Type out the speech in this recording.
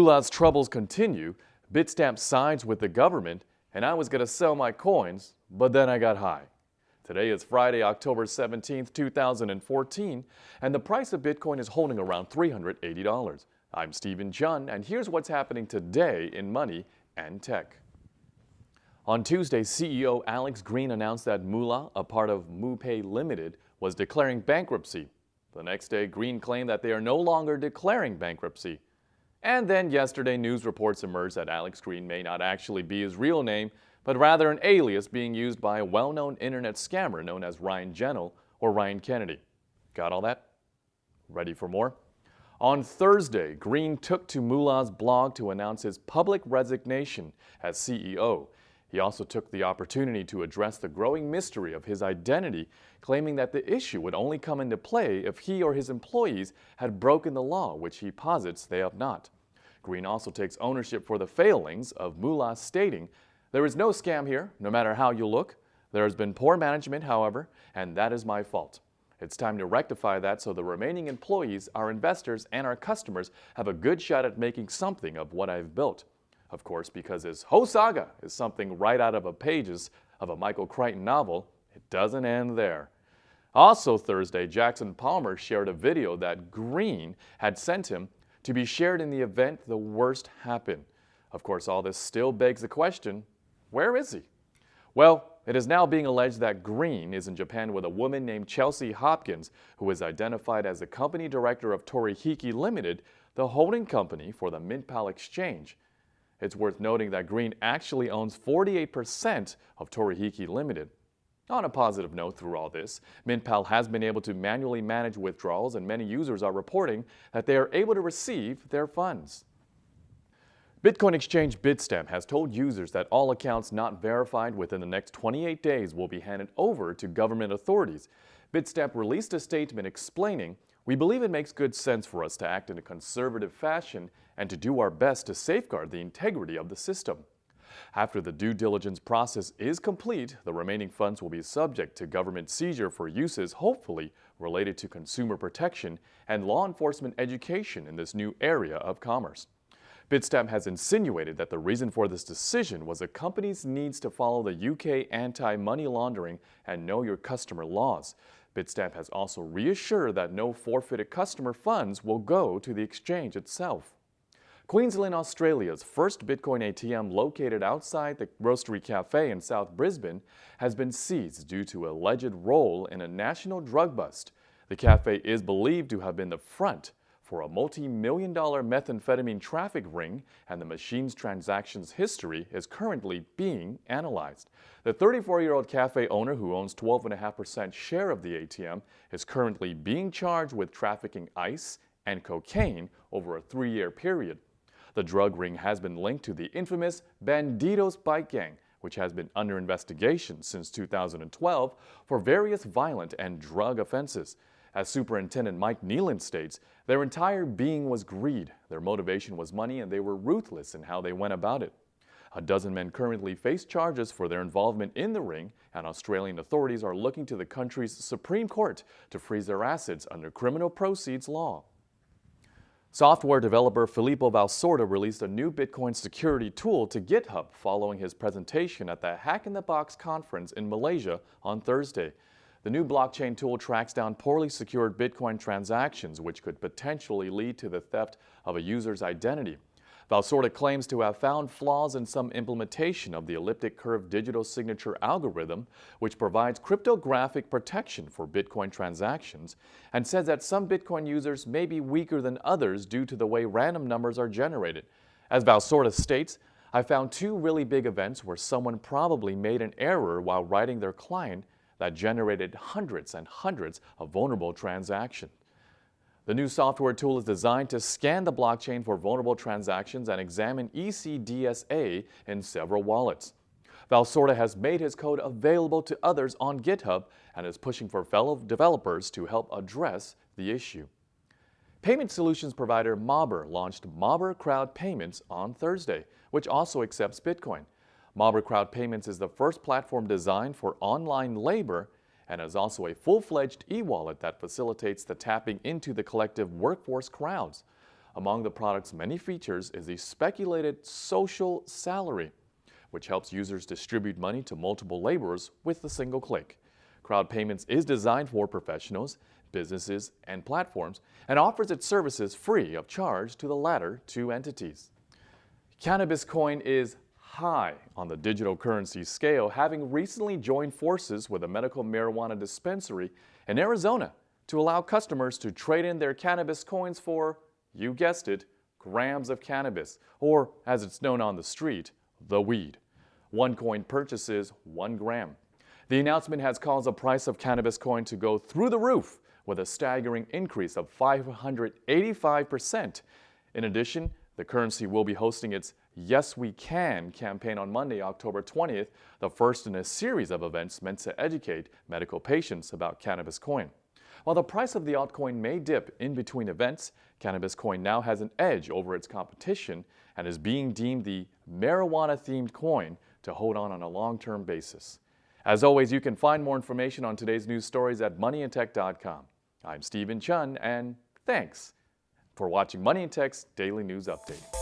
Moolah's troubles continue. Bitstamp sides with the government, and I was going to sell my coins, but then I got high. Today is Friday, October 17th, 2014, and the price of Bitcoin is holding around $380. I'm Stephen Chun, and here's what's happening today in money and tech. On Tuesday, CEO Alex Green announced that Moolah, a part of Chelsea Limited, was declaring bankruptcy. The next day, Green claimed that they are no longer declaring bankruptcy. And then yesterday, news reports emerged that Alex Green may not actually be his real name, but rather an alias being used by a well-known internet scammer known as Ryan Gentle or Ryan Kennedy. Got all that? Ready for more? On Thursday, Green took to Moolah's blog to announce his public resignation as CEO. He also took the opportunity to address the growing mystery of his identity, claiming that the issue would only come into play if he or his employees had broken the law, which he posits they have not. Green also takes ownership for the failings of Moolah, stating, "There is no scam here, no matter how you look. There has been poor management, however, and that is my fault. It's time to rectify that so the remaining employees, our investors, and our customers have a good shot at making something of what I've built." Of course, because his whole saga is something right out of the pages of a Michael Crichton novel, it doesn't end there. Also Thursday, Jackson Palmer shared a video that Green had sent him to be shared in the event the worst happened. Of course, all this still begs the question, where is he? Well, it is now being alleged that Green is in Japan with a woman named Chelsea Hopkins, who is identified as the company director of Torihiki Limited, the holding company for the MintPal exchange. It's worth noting that Green actually owns 48% of Torihiki Limited. On a positive note through all this, MintPal has been able to manually manage withdrawals, and many users are reporting that they are able to receive their funds. Bitcoin exchange Bitstamp has told users that all accounts not verified within the next 28 days will be handed over to government authorities. Bitstamp released a statement explaining, "We believe it makes good sense for us to act in a conservative fashion and to do our best to safeguard the integrity of the system. After the due diligence process is complete, the remaining funds will be subject to government seizure for uses hopefully related to consumer protection and law enforcement education in this new area of commerce." Bitstamp has insinuated that the reason for this decision was the company's needs to follow the UK anti-money laundering and know your customer laws. Bitstamp has also reassured that no forfeited customer funds will go to the exchange itself. Queensland, Australia's first Bitcoin ATM, located outside the Roastery Cafe in South Brisbane, has been seized due to alleged role in a national drug bust. The cafe is believed to have been the front for a multi-million-dollar methamphetamine traffic ring, and the machine's transactions history is currently being analyzed. The 34-year-old cafe owner, who owns 12.5% share of the ATM, is currently being charged with trafficking ice and cocaine over a 3-year period. The drug ring has been linked to the infamous Bandidos bike gang, which has been under investigation since 2012 for various violent and drug offenses. As Superintendent Mike Nealon states, their entire being was greed, their motivation was money, and they were ruthless in how they went about it. A dozen men currently face charges for their involvement in the ring, and Australian authorities are looking to the country's Supreme Court to freeze their assets under criminal proceeds law. Software developer Filippo Valsorda released a new Bitcoin security tool to GitHub following his presentation at the Hack in the Box conference in Malaysia on Thursday. The new blockchain tool tracks down poorly secured Bitcoin transactions, which could potentially lead to the theft of a user's identity. Valsorda claims to have found flaws in some implementation of the elliptic curve digital signature algorithm, which provides cryptographic protection for Bitcoin transactions, and says that some Bitcoin users may be weaker than others due to the way random numbers are generated. As Valsorda states, "I found 2 really big events where someone probably made an error while writing their client that generated hundreds and hundreds of vulnerable transactions." The new software tool is designed to scan the blockchain for vulnerable transactions and examine ECDSA in several wallets. Valsorda has made his code available to others on GitHub and is pushing for fellow developers to help address the issue. Payment solutions provider Mobber launched Mobber Crowd Payments on Thursday, which also accepts Bitcoin. Mobber Crowd Payments is the first platform designed for online labor and is also a full-fledged e-wallet that facilitates the tapping into the collective workforce crowds. Among the product's many features is the speculated social salary, which helps users distribute money to multiple laborers with a single click. Crowd Payments is designed for professionals, businesses, and platforms, and offers its services free of charge to the latter two entities. Cannabis Coin is high on the digital currency scale, having recently joined forces with a medical marijuana dispensary in Arizona to allow customers to trade in their cannabis coins for, you guessed it, grams of cannabis, or as it's known on the street, the weed. One coin purchases 1 gram. The announcement has caused the price of Cannabis Coin to go through the roof with a staggering increase of 585%. In addition, the currency will be hosting its Yes We Can campaign on Monday, October 20th, the first in a series of events meant to educate medical patients about Cannabis Coin. While the price of the altcoin may dip in between events, Cannabis Coin now has an edge over its competition and is being deemed the marijuana-themed coin to hold on a long-term basis. As always, you can find more information on today's news stories at moneyandtech.com. I'm Stephen Chun, and thanks for watching Money and Tech's Daily News Update.